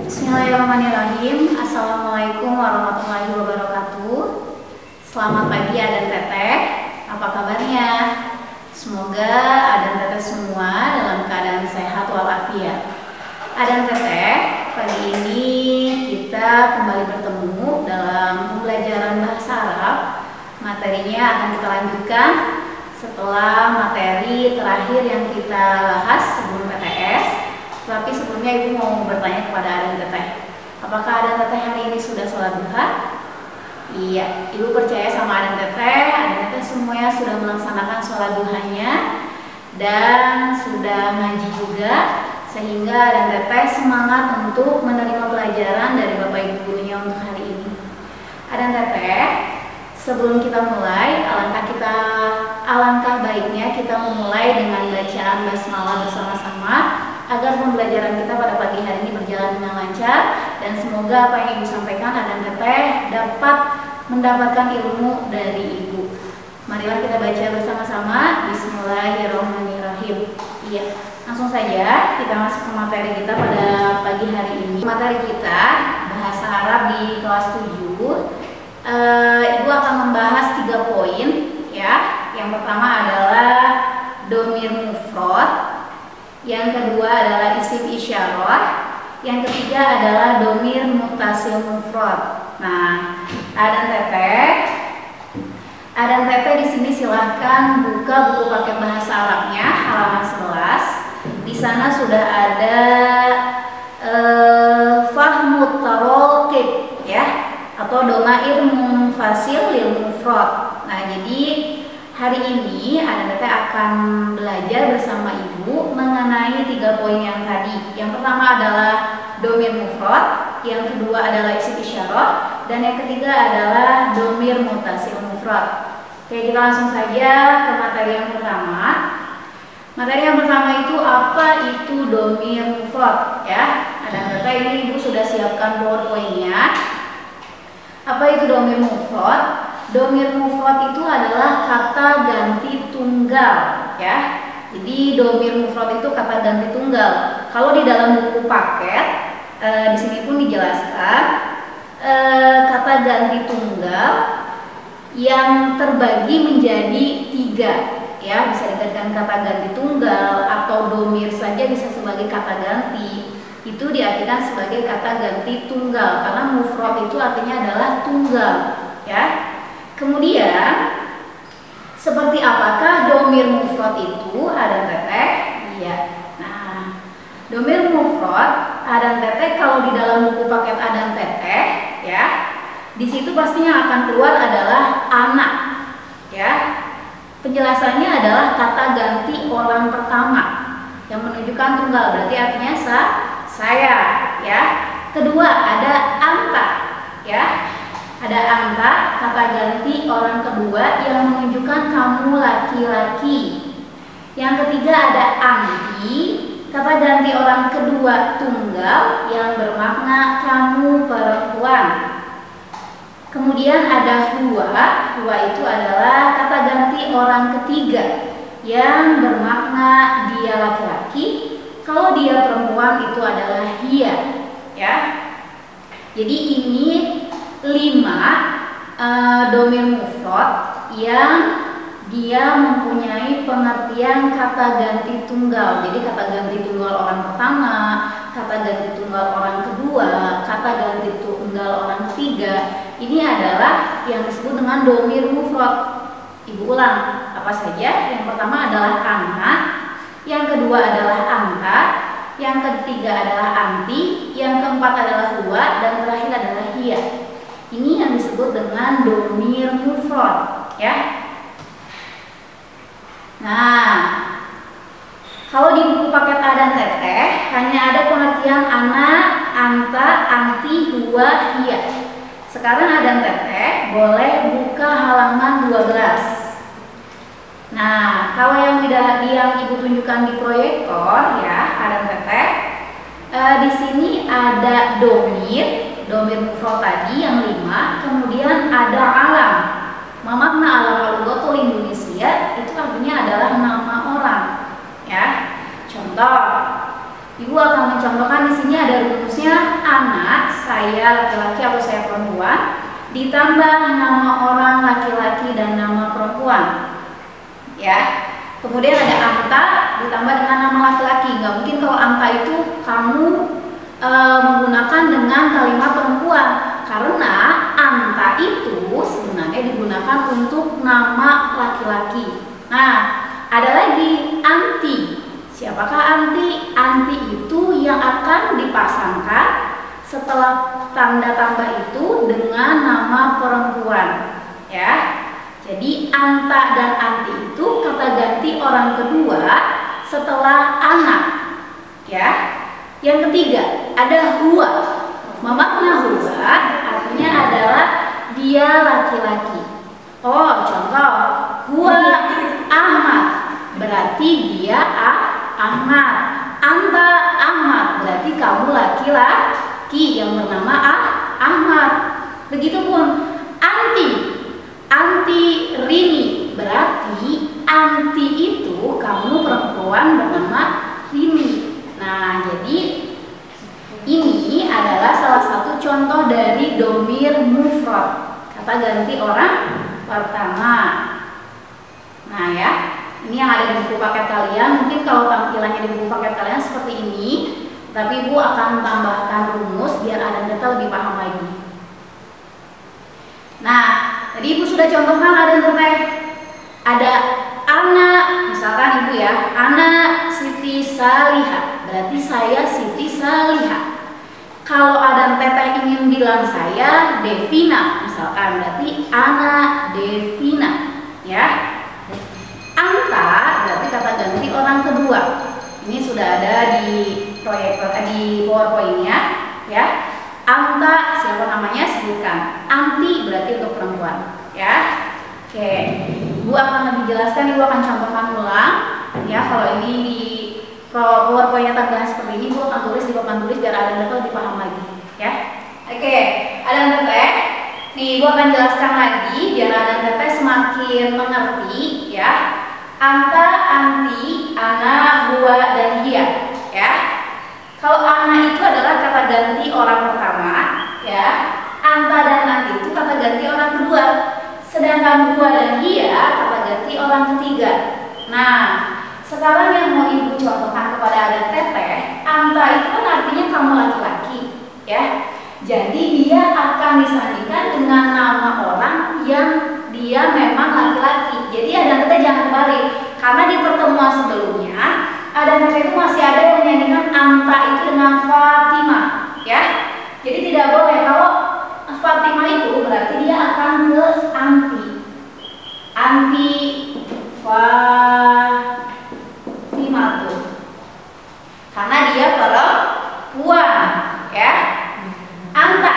Bismillahirrahmanirrahim. Assalamualaikum warahmatullahi wabarakatuh. Selamat pagi Adan Teteh. Apa kabarnya? Semoga Adan Teteh semua dalam keadaan sehat walafiat. Adan Teteh, pagi ini kita kembali bertemu dalam pembelajaran bahasa Arab. Materinya akan kita lanjutkan setelah materi terakhir yang kita bahas sebelum PTS. Tapi sebelumnya Ibu mau bertanya kepada Adan Teteh, apakah Adan Teteh hari ini sudah sholat duha? Iya, Ibu percaya sama Adan Teteh semuanya sudah melaksanakan sholat duhanya dan sudah ngaji juga, sehingga Adan Teteh semangat untuk menerima pelajaran dari Bapak Ibu gurunya untuk hari ini. Adan Teteh, sebelum kita mulai, alangkah baiknya kita memulai dengan bacaan basmalah bersama-sama agar pembelajaran kita pada pagi hari ini berjalan dengan lancar dan semoga apa yang Ibu sampaikan Adan Teteh dapat mendapatkan ilmu dari Ibu. Marilah kita baca bersama-sama. Bismillahirrahmanirrahim. Iya, langsung saja kita masuk ke materi kita pada pagi hari ini. Materi kita bahasa Arab di kelas 7. Ibu akan membahas 3 poin ya. Yang pertama adalah domir mufrad, yang kedua adalah isim isyarah, yang ketiga adalah domir mutasil mufrad. Nah, Adan Teteh di sini silahkan buka buku paket bahasa Arabnya halaman 11. Di sana sudah ada fahmut taraqib ya, atau domair munfasil lil mufrad. Nah, jadi hari ini Adan Teteh akan belajar bersama Ibu mengenai 3 poin yang tadi. Yang pertama adalah domir mufrad, yang kedua adalah isim isyarah, dan yang ketiga adalah domir mutasil mufrad. Oke, kita langsung saja ke materi yang pertama. Materi yang pertama itu apa itu domir mufrad ya. Adan Teteh ini Ibu sudah siapkan PowerPoint-nya. Apa itu domir mufrad? Domir mufrad itu adalah kata ganti tunggal ya. Jadi domir mufrad itu kata ganti tunggal. Kalau di dalam buku paket di sini pun dijelaskan kata ganti tunggal yang terbagi menjadi 3 ya. Bisa dikatakan kata ganti tunggal atau domir saja bisa sebagai kata ganti. Itu diartikan sebagai kata ganti tunggal karena mufrad itu artinya adalah tunggal ya. Kemudian seperti apakah domir mufrad itu Adan Teteh? Iya. Nah, domir mufrad Adan Teteh kalau di dalam buku paket Adan Teteh ya, di situ pastinya akan keluar adalah anak ya. Penjelasannya adalah kata ganti orang pertama yang menunjukkan tunggal, berarti artinya saya ya. Kedua ada anta ya. Ada anta, kata ganti orang kedua yang menunjukkan kamu laki-laki. Yang ketiga ada anti, kata ganti orang kedua tunggal yang bermakna kamu perempuan. Kemudian ada huwa itu adalah kata ganti orang ketiga yang bermakna dia laki-laki. Kalau dia perempuan itu adalah hiya ya. Jadi ini 5 domir mufrad yang dia mempunyai pengertian kata ganti tunggal. Jadi kata ganti tunggal orang pertama, kata ganti tunggal orang kedua, kata ganti tunggal orang ketiga. Ini adalah yang disebut dengan domir mufrad. Ibu ulang apa saja? Yang pertama adalah anak, yang kedua adalah anta, yang ketiga adalah anti, yang keempat adalah huwa, dan terakhir adalah hiya. Ini yang disebut dengan domir mufrad ya. Nah, kalau di buku paket Adan Teteh hanya ada pengertian anak, anta, anti, huwa, hiya. Sekarang Adan Teteh boleh buka halaman 12. Nah, kalau yang Ibu tunjukkan di proyektor ya Adan Teteh, di sini ada domir mufrad tadi yang 5, kemudian ada alam. Makna alam al-lughatul Indonesia itu artinya adalah nama orang ya. Contoh, Ibu akan mencontohkan di sini ada rumusnya anak, saya laki-laki atau saya perempuan, ditambah nama orang laki-laki dan nama perempuan. Ya. Kemudian ada anta ditambah dengan nama laki-laki. Nggak mungkin kalau anta itu kamu menggunakan dengan kalimat perempuan, karena anta itu sebenarnya digunakan untuk nama laki-laki. Nah, ada lagi anti. Siapakah anti? Anti itu yang akan dipasangkan setelah tanda tambah itu dengan nama perempuan. Ya. Jadi anta dan anti itu kata ganti orang kedua setelah anak. Ya. Yang ketiga ada huwa. Memakna huwa artinya adalah dia laki-laki. Oh, contoh huwa Ahmad berarti dia Ahmad. Anta Ahmad berarti kamu laki-laki yang bernama Ahmad. Begitupun anti Rini berarti anti itu kamu perempuan bernama Rini. Nah, jadi ini adalah salah satu contoh dari domir mufrad, kata ganti orang pertama. Nah ya, ini yang ada di buku paket kalian. Mungkin kalau tampilannya di buku paket kalian seperti ini, tapi Ibu akan tambahkan rumus biar ada data lebih paham lagi. Nah, tadi Ibu sudah contohkan ada anak, misalkan Ibu ya, anak Siti Salihah, berarti saya Siti Salihah. Kalau ada teteh ingin bilang saya Devina, misalkan berarti anak Devina, ya. Anta berarti kata ganti orang kedua. Ini sudah ada di proyektor di PowerPoint-nya, ya. Anta siapa namanya sebutkan. Anti berarti untuk perempuan, ya. Oke, Ibu akan lebih jelaskan, Ibu akan contohkan ulang, ya. Kalau ini di PowerPoint-nya tampilan seperti ini, Ibu akan tulis di papan tulis biar ada data lebih paham lagi, ya. Oke, ada teteh. Nih, Ibu akan jelaskan lagi biar ada teteh semakin mengerti, ya. Anta, anti, ana, huwa, dan hiya, ya. Kalau ana itu adalah kata ganti orang pertama, ya. Anta dan anti itu kata ganti orang kedua. Sedangkan huwa dan hiya kata ganti orang ketiga. Nah, sekarang yang mau Ibu contohkan kepada ada teteh, anta itu kan artinya kamu laki-laki, ya. Jadi dia akan disandingkan dengan nama orang yang dia memang laki-laki. Jadi ada teteh jangan balik, karena di pertemuan sebelumnya ada teteh itu masih ada yang menyandingkan anta itu dengan Fatimah, ya. Jadi tidak boleh kalau Fatimah itu berarti dia akan ke anti Fatimah tuh, karena dia perempuan, ya. Anta.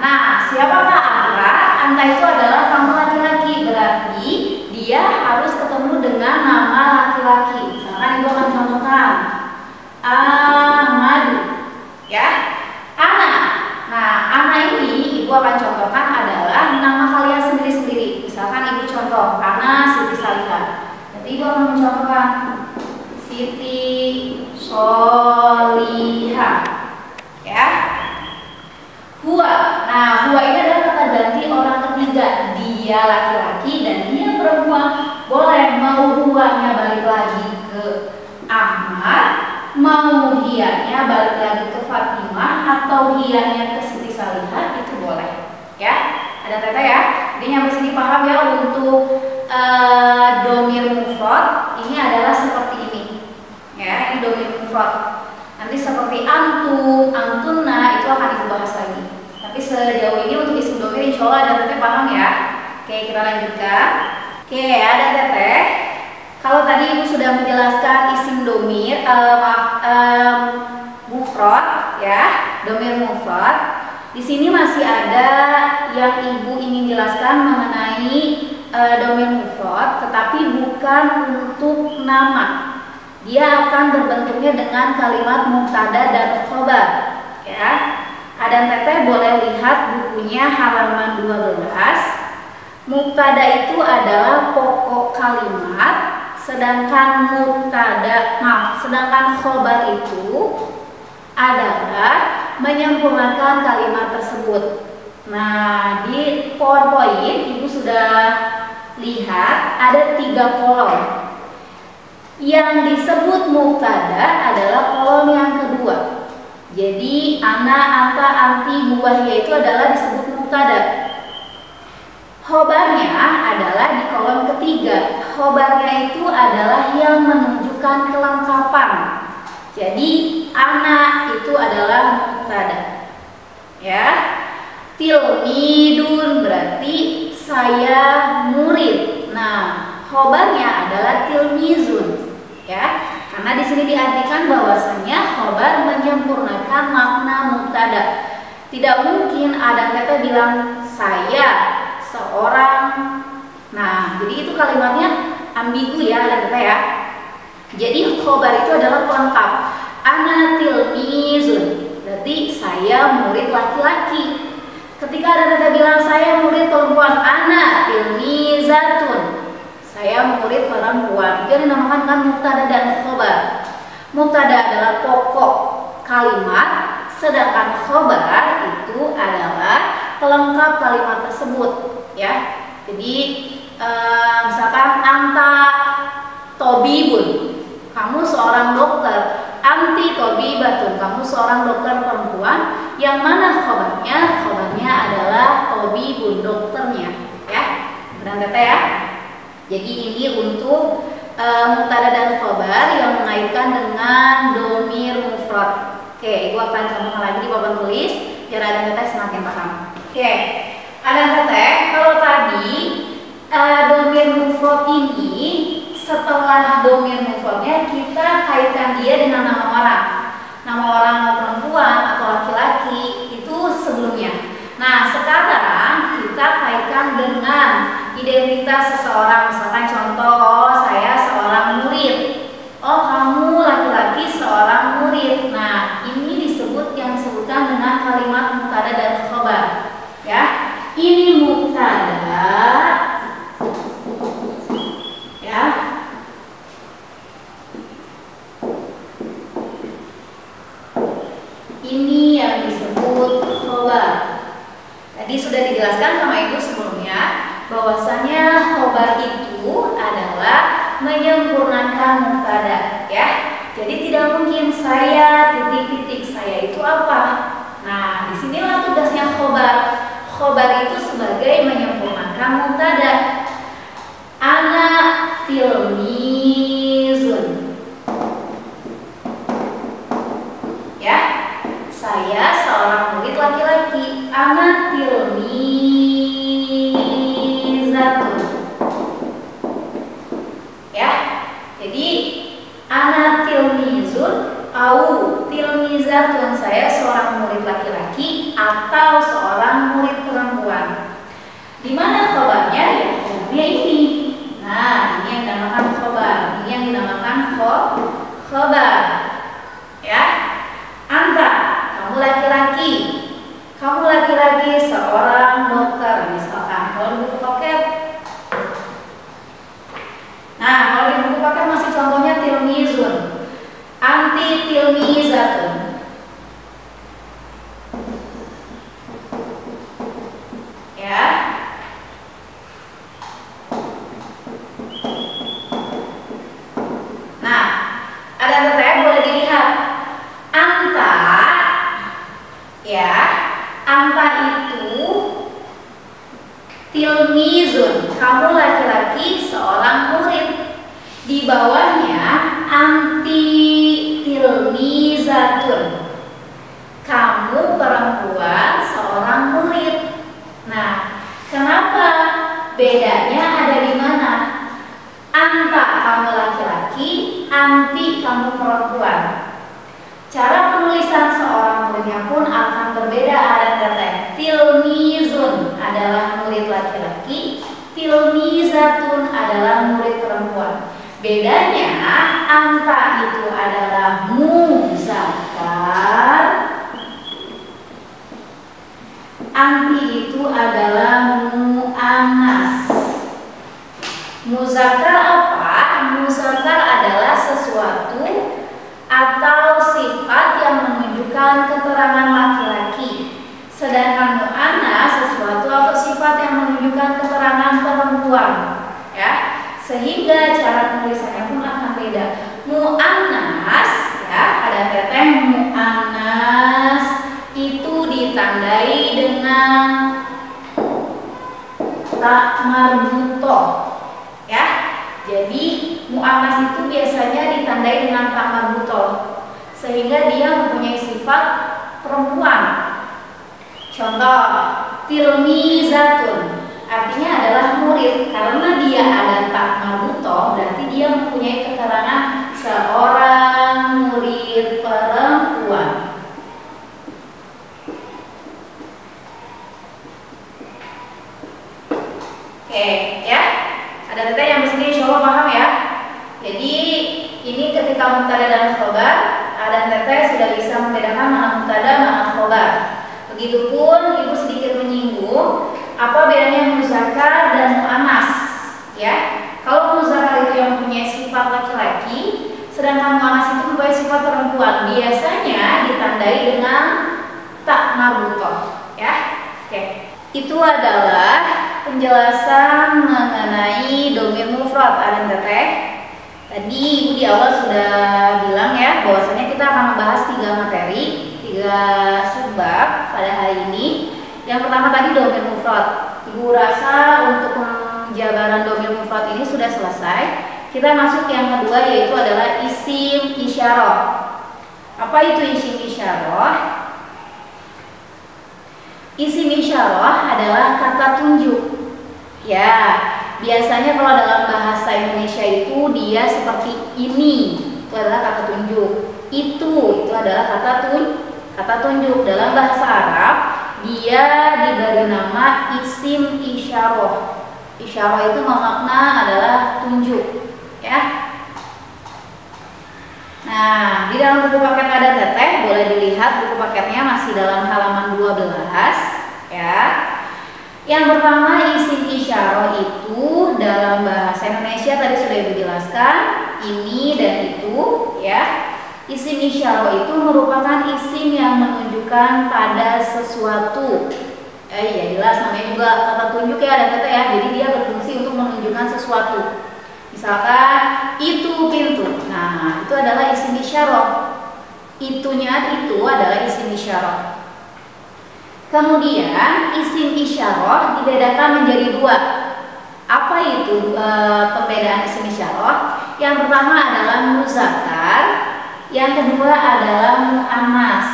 Nah, siapakah anta? Anta itu adalah kamu laki-laki, berarti dia harus ketemu dengan nama laki-laki. Misalkan Ibu akan contohkan Ahmad, ya. Ana. Nah, Ana ini Ibu akan contohkan adalah nama kalian sendiri-sendiri. Misalkan Ibu contoh Ana Siti Salihah. Jadi Ibu akan mencontohkan Siti Solihah, ya. Huwa. Nah, huwa ini adalah kata ganti orang ketiga. Dia laki-laki dan dia perempuan. Boleh mau huwanya balik lagi ke Ahmad, mau hiyanya balik lagi ke Fatimah, atau hiyanya ke Siti Salihah, itu boleh, ya. Ada teteh ya. Jadi nyampe sini paham ya untuk domir mufrad ini adalah seperti ini, ya. Ini domir mufrad. Nanti seperti antum, antunna itu akan Ibu bahas lagi. Tapi sejauh ini untuk isim domir insya Allah ada teteh paham ya. Oke, kita lanjutkan. Oke, ada teteh. Kalau tadi Ibu sudah menjelaskan isim domir, mufrad, ya, domir mufrad. Di sini masih ada yang Ibu ingin jelaskan mengenai domir mufrad, tetapi bukan untuk nama. Dia akan berbentuknya dengan kalimat mubtada dan khobar, ya. Adan teteh boleh lihat bukunya halaman 12. Mubtada itu adalah pokok kalimat, sedangkan khobar itu adalah menyempurnakan kalimat tersebut. Nah, di PowerPoint Ibu sudah lihat ada 3 kolom. Yang disebut mubtada adalah kolom yang kedua. Jadi ana, anta, anti, buahnya itu adalah disebut mubtada. Khobarnya adalah di kolom ketiga. Khobarnya itu adalah yang menunjukkan kelengkapan. Jadi ana itu adalah mubtada. Ya. Tilmidun berarti saya murid. Nah, khobarnya adalah tilmizun. Ya. Karena di sini diartikan bahwasanya khobar menyempurnakan makna mubtada. Tidak mungkin ada kata bilang saya seorang. Nah, jadi itu kalimatnya ambigu ya, ada kata ya. Jadi khobar itu adalah pelengkap. Ana tilmizun, berarti saya murid laki-laki. Ketika ada kata bilang saya murid perempuan, ana tilmizatun, saya murid perempuan. Itu dinamakan dengan mubtada dan khobar. Mubtada adalah pokok kalimat, sedangkan khobar itu adalah pelengkap kalimat tersebut. Ya, jadi misalkan anta tobibun, kamu seorang dokter. Anti tobibatun, kamu seorang dokter perempuan. Yang mana khobarnya? Khobarnya adalah tobibun, dokternya. Ya, benar kata ya. Jadi ini untuk mubtada dan khobar yang mengaitkan dengan domir mufrad. Oke, Ibu akan contohkan lagi di papan tulis biar ada kata semakin paham. Oke, ada kata kalau tadi domir mufrad ini, setelah domir mufradnya kita kaitkan dia dengan nama orang. Nama orang mau perempuan atau laki-laki itu sebelumnya. Nah, sekarang kita kaitkan dengan identitas seseorang. Misalkan contoh, oh saya seorang murid. Oh kamu laki-laki seorang murid. Nah, ini disebut yang disebutkan dengan kalimat mubtada dan khobar. Ya, ini mubtada. Ya. Ini yang disebut khobar. Tadi sudah dijelaskan sama Ibu sebelumnya bahwasanya khobar itu adalah menyempurnakan mubtada, ya. Jadi tidak mungkin saya titik-titik, saya itu apa? Nah, disinilah tugasnya khobar. Khobar itu sebagai menyempurnakan mubtada. Ana tilmizun. Ya. Saya seorang murid laki-laki. Ana tilmizatun. Ya. Jadi ana tilmizun au tilmizatun, saya seorang murid laki-laki atau seorang murid perempuan. Di mana khobarnya? Ya, khobarnya ini. Nah, ini yang dinamakan khobar. Ini yang dinamakan khobar. Ya. Anta, kamu laki-laki. Kamu laki-laki seorang dokter, misalkan. Kalau di buku paket. Nah, kalau di buku paket masih contohnya tilmizun. Anti tilmizatun. Ya. Nah, ada kata boleh dilihat. Anta, ya, anta itu tilmizun, kamu laki-laki seorang murid. Di bawahnya anti tilmizatun, kamu perempuan seorang murid. Nah, kenapa bedanya ada di mana? Anta kamu laki-laki, anti kamu perempuan. Cara penulisan seorang muridnya pun akan berbeda. Ada kata tilmizun adalah murid laki-laki, tilmizatun adalah murid perempuan. Bedanya anta itu adalah muzakkar, anti itu adalah muannas. Muzakkar apa? Muzakkar adalah sesuatu atau sifat yang menunjukkan menunjukkan keterangan laki-laki. Sedangkan mu'annas sesuatu atau sifat yang menunjukkan keterangan perempuan, ya. Sehingga cara penulisannya pun akan beda. Mu'annas, ya, ada teteh mu'annas itu ditandai dengan tak marbutoh, ya. Jadi mu'annas itu biasanya ditandai dengan tak marbutoh, sehingga dia mempunyai sifat perempuan. Contoh, tilmizatun artinya adalah murid, karena dia ada tak marbutoh berarti dia mempunyai keterangan seorang murid perempuan. Oke, ya. Ada teteh yang disini insya Allah paham ya. Jadi ini ketika mubtada dan khobar, ada teteh sudah bisa membedakan mana mubtada mana khobar. Begitupun ibu sedikit menyinggung apa bedanya muzakkar dan mu'annas, ya. Kalau muzakkar itu yang punya sifat laki-laki, sedangkan mu'annas itu mempunyai sifat perempuan. Biasanya ditandai dengan tak marbutoh, ya. Oke. Itu adalah penjelasan mengenai dhamir mufrad ada teteh. Tadi ibu di awal sudah bilang ya bahwasanya kita akan membahas 3 materi, 3 subbab pada hari ini. Yang pertama tadi dhamir mufrad. Ibu rasa untuk penjabaran dhamir mufrad ini sudah selesai. Kita masuk yang kedua yaitu adalah isim isyarah. Apa itu isim isyarah? Isim isyarah adalah kata tunjuk. Ya, biasanya kalau dalam bahasa Indonesia itu dia seperti ini. Itu adalah kata tunjuk. Itu adalah kata tunjuk. Dalam bahasa Arab dia diberi nama isim isyarah. Isyarah itu makna adalah tunjuk, ya. Nah, di dalam buku paket ada teteh, boleh dilihat buku paketnya masih dalam halaman 12, ya. Yang pertama isim isyarah itu dalam bahasa Indonesia tadi sudah Ibu jelaskan, ini dan itu, ya. Isim isyarah itu merupakan isim yang menunjukkan pada sesuatu. Ya jelas namanya juga kata tunjuk ya ada teteh ya. Jadi dia berfungsi untuk menunjukkan sesuatu. Misalkan itu pintu. Nah, itu adalah isim isyarah. Itunya itu adalah isim isyarah. Kemudian isim isyarah dibedakan menjadi 2. Apa itu pembedaan isim isyarah? Yang pertama adalah muzakkar, yang kedua adalah mu'annas.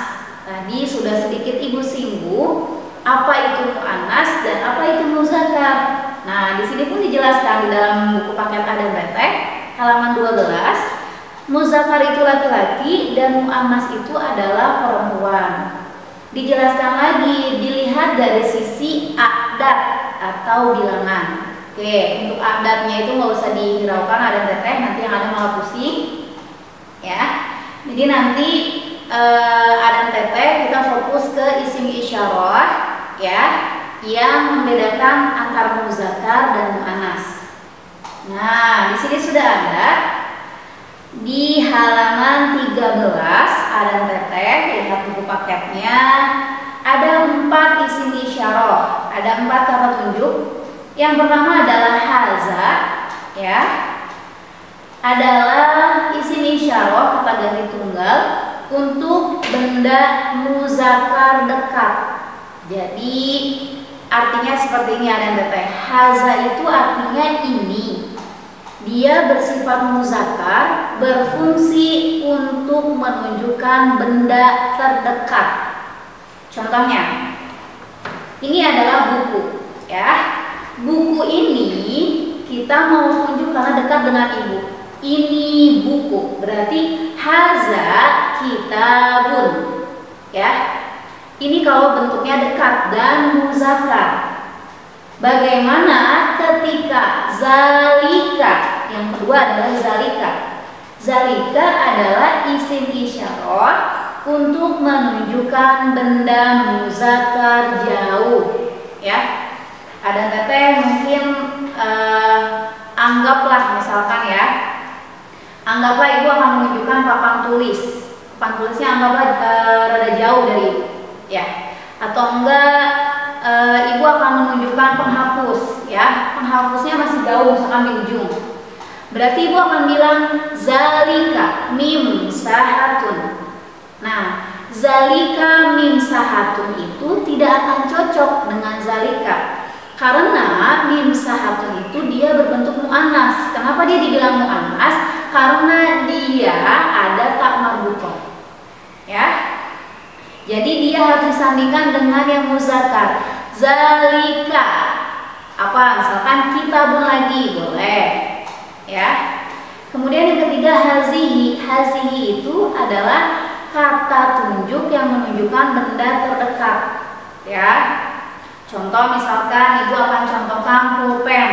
Tadi sudah sedikit Ibu singgung apa itu mu'annas dan apa itu muzakkar. Nah, di sini pun dijelaskan di dalam buku paket ada teteh halaman 12. Muzakkar itu laki-laki dan mu'annas itu adalah perempuan. Dijelaskan lagi, dilihat dari sisi adat atau bilangan. Oke, untuk adatnya itu nggak usah dihiraukan ada teteh, nanti yang ada malah pusing, ya. Jadi nanti ada teteh kita fokus ke isim isyarah, ya, yang membedakan antara muzakkar dan mu'annas. Nah, di sini sudah ada di halaman 13 ada teteh, lihat buku paketnya. Ada 4 isim isyarah, ada 4 kata tunjuk. Yang pertama adalah haza, ya, adalah isim isyarah kata ganti tunggal untuk benda muzakkar dekat. Jadi artinya seperti ini ada teteh. Haza itu artinya ini. Dia bersifat muzakkar, berfungsi untuk menunjukkan benda terdekat. Contohnya, ini adalah buku, ya. Buku ini kita mau tunjuk karena dekat dengan ibu. Ini buku, berarti haza kitabun, ya. Ini kalau bentuknya dekat dan muzakkar. Bagaimana ketika zalika? Yang kedua adalah zalika. Zalika adalah isim isyarah untuk menunjukkan benda muzakkar jauh, ya. Ada teteh mungkin anggaplah misalkan ya, anggaplah ibu akan menunjukkan papan tulis. papan tulisnya anggaplah rada jauh dari ibu, ya. Atau enggak ibu akan menunjukkan penghapus, ya. Penghapusnya masih jauh, misalkan di ujung. Berarti ibu akan bilang zalika mimsahatun. Nah, zalika mimsahatun itu tidak akan cocok dengan zalika. Karena mimsahatun itu dia berbentuk mu'annas. Kenapa dia dibilang mu'annas? Karena dia ada tak marbutoh. Ya. Jadi dia harus disandingkan dengan yang muzakkar. Zalika. Apa? Misalkan kitabun lagi, boleh. Ya. Kemudian yang ketiga hazihi. Hazihi itu adalah kata tunjuk yang menunjukkan benda terdekat. Ya. Contoh misalkan ibu akan contohkan pulpen.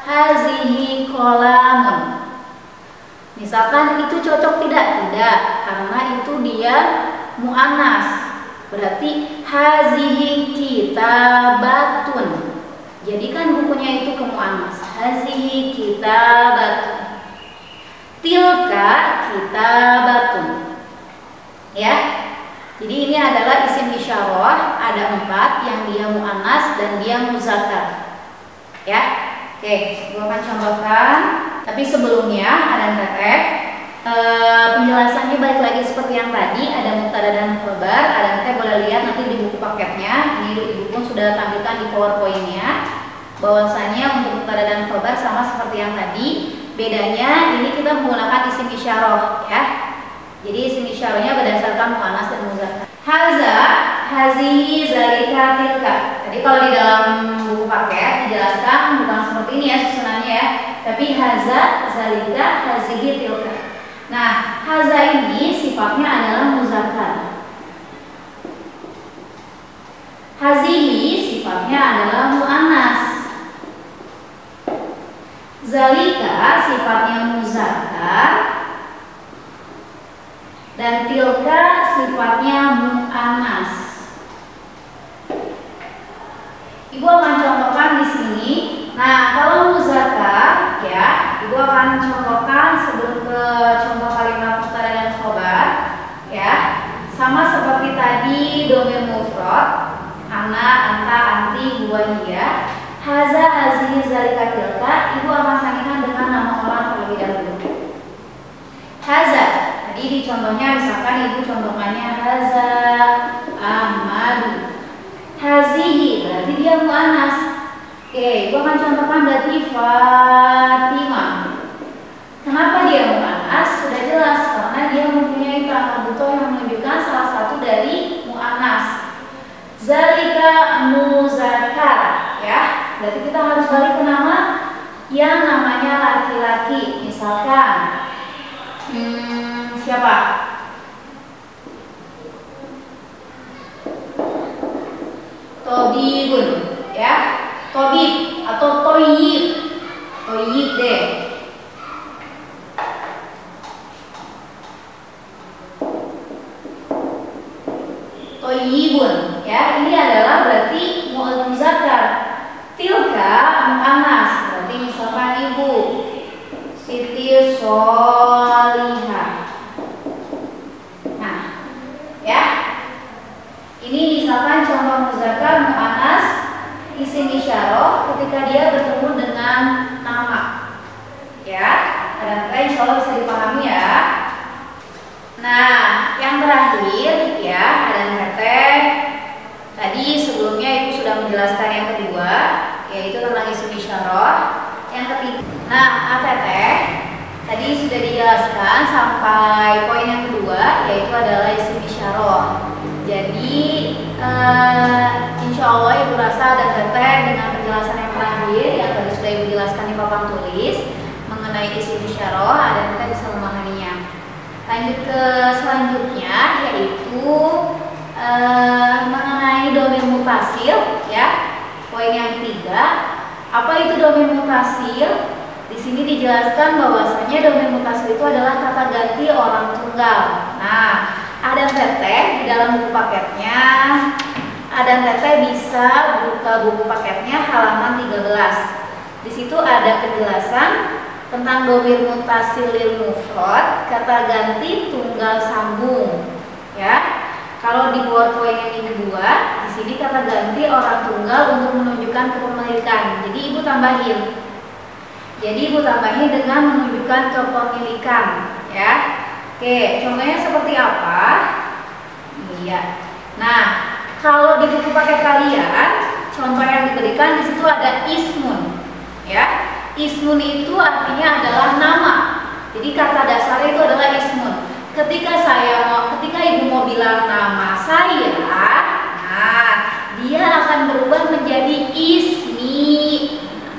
Hazihi kolamun. Misalkan itu cocok tidak? Tidak, karena itu dia mu'annas. Berarti hazihi kitabatun. Jadikan bukunya itu ke mu'annas. Hazihi kitabatun. Tilka kitabatun. Ya. Jadi ini adalah isim isyarah, ada 4 yang dia mu'annas dan dia muzakkar. Ya. Oke, gua akan contohkan. Tapi sebelumnya ada teteh. Penjelasannya balik lagi seperti yang tadi, ada mubtada dan khabar. Ada teteh boleh lihat nanti di buku paketnya. Ini ibu pun sudah tampilkan di PowerPoint-nya. Bahwasanya untuk mubtada dan khabar sama seperti yang tadi. Bedanya ini kita menggunakan isim isyarah, ya. Jadi isim isyarahnya berdasarkan mu'annas dan muzakkar. Haza, hazihi, zalika, tilka. Jadi kalau di dalam buku paket dijelaskan bukan seperti ini ya susunannya ya, tapi haza, zalika, hazihi, tilka. Nah, haza ini sifatnya adalah muzakkar. Hazihi sifatnya adalah mu'annas. Zalika sifatnya muzakkar. Dan tilka sifatnya mu'annas. Ibu akan contohkan di sini. Nah, kalau muzakkar ya, ibu akan contohkan sebelum ke contoh kalimat mubtada dan khabar ya. Sama seperti tadi domir mufrad, ana, anta, anti, huwa, hiya. Haza, hazihi, zalika, tilka. Ibu akan sandingkan dengan nama orang terlebih dahulu. Haza. Jadi di contohnya misalkan ibu contohkannya haza Ahmadu. Hazihi berarti dia mu'annas. Oke, ibu akan contohkan berarti Fatimah. Kenapa dia mu'annas? Sudah jelas karena dia mempunyai tak marbutoh yang menunjukkan salah satu dari mu'annas. Zalika muzakkar, ya. Berarti kita harus balik ke nama yang namanya laki-laki. Misalkan siapa? Tobibun, ya. Tobib atau toyib. Toyib deh. Toyibun, ya. Ini adalah berarti muzakkar. Tilka mu'annas. Berarti misalkan ibu Siti Solihah. Ya, ini misalkan contoh muzakkar mu'annas isim isyarah ketika dia bertemu dengan nama. Ya, kadang-kadang insya Allah bisa dipahami ya. Nah, yang terakhir ya ada teteh. Tadi sebelumnya ibu sudah menjelaskan yang kedua, yaitu tentang isim isyarah. Yang ketiga, nah teteh tadi sudah dijelaskan sampai poin yang kedua, yaitu adalah isim isyarah. Jadi insya Allah ibu rasa dan teteh dengan penjelasan yang terakhir yang tadi sudah ibu jelaskan di papan tulis mengenai isim isyarah, ada teteh bisa memahaminya. Lanjut ke selanjutnya yaitu mengenai domir mutasil, ya. Poin yang ketiga, apa itu domir mutasil? Di sini dijelaskan bahwasanya domir mutasil itu adalah kata ganti orang tunggal. Nah, ada teteh di dalam buku paketnya. Ada teteh bisa buka buku paketnya halaman 13. Di situ ada penjelasan tentang domir mutasil lil mufrad, kata ganti tunggal sambung. Ya, kalau di PowerPoint yang kedua, di sini kata ganti orang tunggal untuk menunjukkan kepemilikan. Jadi ibu tambahin. Dengan menunjukkan kepemilikan. Ya, oke. Contohnya seperti apa? Iya. Nah, kalau di buku paket kalian, contoh yang diberikan di situ ada ismun. Ya. Ismun itu artinya adalah nama. Jadi kata dasarnya itu adalah ismun. Ketika ibu mau bilang nama saya, nah dia akan berubah menjadi ismi.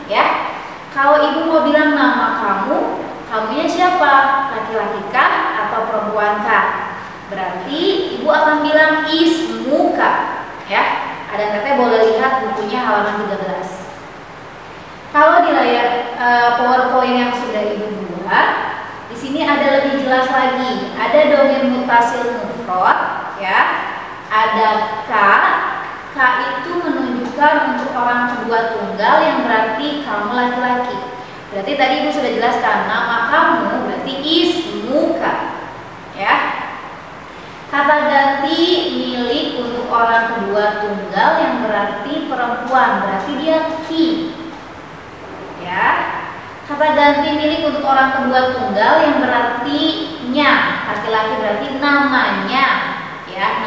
Ya. Kalau ibu mau bilang nama kamu, kamunya siapa? Laki-laki kah atau perempuan kah? Berarti ibu akan bilang ismuka. Ya. Ada teteh boleh lihat bukunya halaman 13. Kalau di layar PowerPoint yang sudah ibu buat, di sini ada lebih jelas lagi. Ada domir mutasil mufrad, ya. Ada ka. Ka itu menunjukkan untuk orang kedua tunggal yang berarti kamu laki-laki. Berarti tadi ibu sudah jelaskan nama kamu berarti ismuka, ya. Kata ganti milik untuk orang kedua tunggal yang berarti perempuan, berarti dia ki. Ya, kata ganti milik untuk orang kedua tunggal yang berarti nya, laki-laki berarti namanya, ya,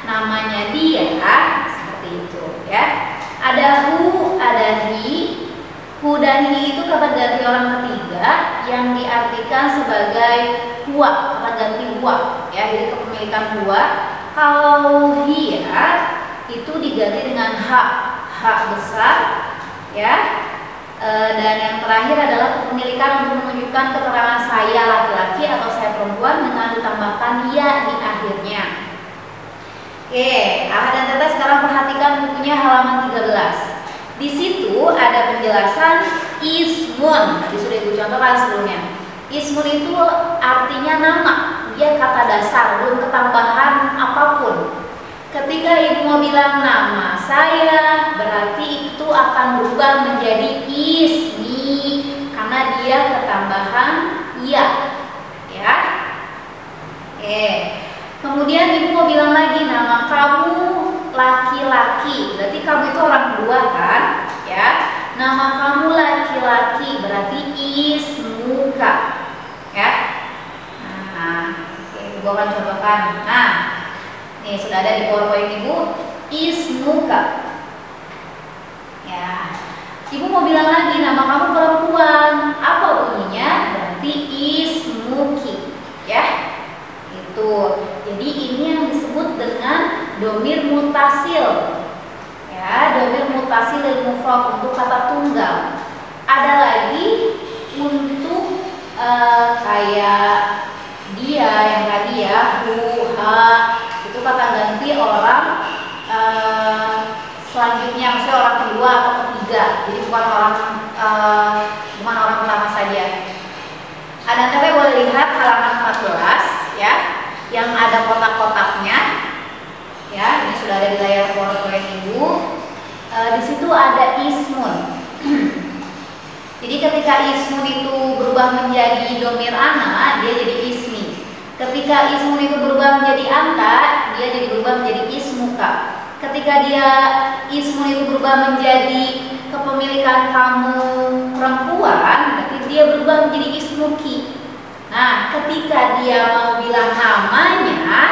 namanya dia, seperti itu, ya. Ada hu, ada hi. Hu dan hi itu kata ganti orang ketiga yang diartikan sebagai huwa, kata ganti huwa, ya, jadi kepemilikan huwa. Kalau hiya itu diganti dengan hak besar, ya. Dan yang terakhir adalah kepemilikan untuk menunjukkan keterangan saya laki-laki atau saya perempuan dengan ditambahkan ya di akhirnya. Oke, Aha dan Teta sekarang perhatikan bukunya halaman 13. Di situ ada penjelasan ismun. Tadi sudah ibu contohkan sebelumnya. Ismun itu artinya nama, dia kata dasar, belum ketambahan apapun. Ketika ibu mau bilang nama saya, berarti itu akan berubah menjadi ismi karena dia ketambahan ya. Ya. Oke. Kemudian ibu mau bilang lagi nama kamu laki-laki, berarti kamu itu orang kedua kan? Ya. Nama kamu laki-laki berarti ismuka. Ya. Nah, oke, ibu akan contohkan. Nah, nih sudah ada di PowerPoint ibu, ismuka. Ya, ibu mau bilang lagi nama kamu perempuan, apa bunyinya? Berarti ismuki, ya. Itu. Jadi ini yang disebut dengan domir mutasil. Ya, domir mutasil lil mufrad untuk kata tunggal. Ada lagi untuk kayak dia yang tadi ya, hu, ha, itu kata ganti orang selanjutnya, maksudnya orang kedua atau ketiga, jadi bukan orang pertama saja. Ada teteh boleh lihat halaman 14 ya, yang ada kotak-kotaknya ya, ini sudah ada di layar PowerPoint ibu. Di situ ada ismun. Jadi ketika ismun itu berubah menjadi domir ana, dia jadi ismi. Ketika ismun itu berubah menjadi angka, dia jadi berubah menjadi ismuka. Ketika dia ismun itu berubah menjadi kepemilikan kamu perempuan, berarti dia berubah menjadi ismuki. Nah, ketika dia mau bilang namanya,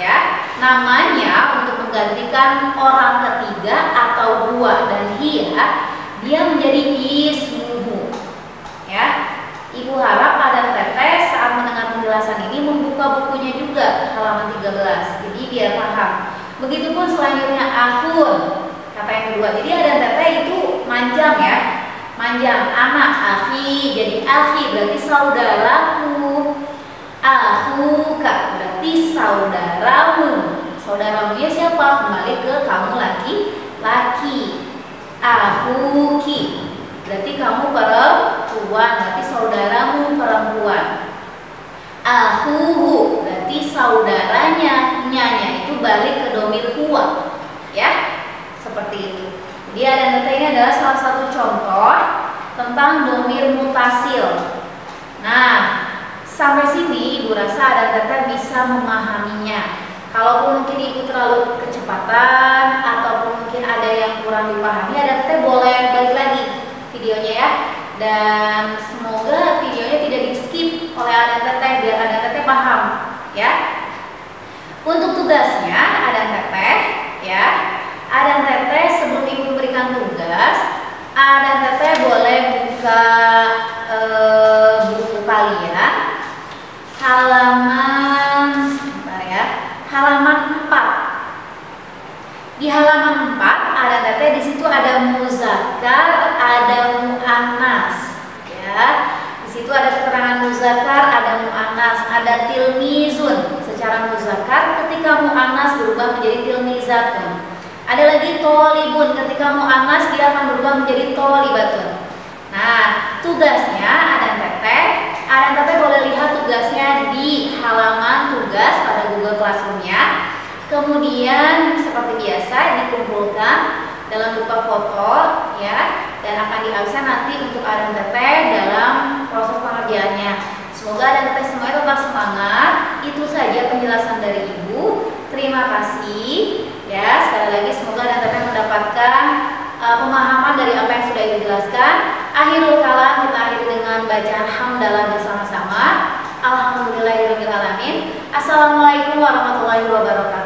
ya, namanya untuk menggantikan orang ketiga atau huwa dan hiya, dia menjadi ismuhu. Ya, ibu harap ada teteh saat mendengar penjelasan ini membuka bukunya juga halaman 13. Jadi biar paham. Begitupun selanjutnya akhun, kata yang kedua. Jadi ada teteh itu manjang ya, manjang. Anak akhi jadi akhi berarti saudaraku. Akhuka berarti saudaramu. Saudaramunya siapa? Kembali ke kamu laki-laki. Akhuki berarti kamu perempuan, berarti saudaramu perempuan. Akhuhu berarti saudaranya, nyanya itu balik ke domir huwa, ya, seperti itu. Jadi ada ini adalah salah satu contoh tentang domir mutasil. Nah, sampai sini Ibu rasa ada teteh bisa memahaminya. Kalaupun mungkin Ibu terlalu kecepatan ataupun mungkin ada yang kurang dipahami, ada teteh boleh balik lagi videonya ya. Dan semoga videonya tidak di skip oleh ada teteh biar ada teteh paham ya. Untuk tugasnya ada teteh ya. Ada teteh sebelum Ibu berikan tugas, ada teteh boleh buka buku kalian halaman sebentar ya. Halaman 4. Di halaman 4 ada teteh, di situ ada muzakkar, ada muannas ya. Di situ ada keterangan muzakkar, ada muannas, ada tilmizun secara muzakkar, ketika muannas berubah menjadi tilmizatun. Ada lagi tolibun, ketika muannas dia akan berubah menjadi tolibatun. Nah, tugasnya ada teteh boleh lihat tugasnya di halaman tugas pada Google Classroom-nya. Kemudian seperti biasa dikumpulkan dalam berupa foto ya, dan akan diabsen nanti untuk ada teteh dalam proses pengerjaannya. Semoga ada teteh semuanya tetap semangat. Itu saja penjelasan dari Ibu. Terima kasih ya. Sekali lagi semoga ada teteh mendapatkan pemahaman dari apa yang sudah Ibu jelaskan. Akhirul kalam kita akhiri dengan bacaan hamdalah bersama-sama. Alhamdulillahirabbil alamin. Assalamualaikum warahmatullahi wabarakatuh.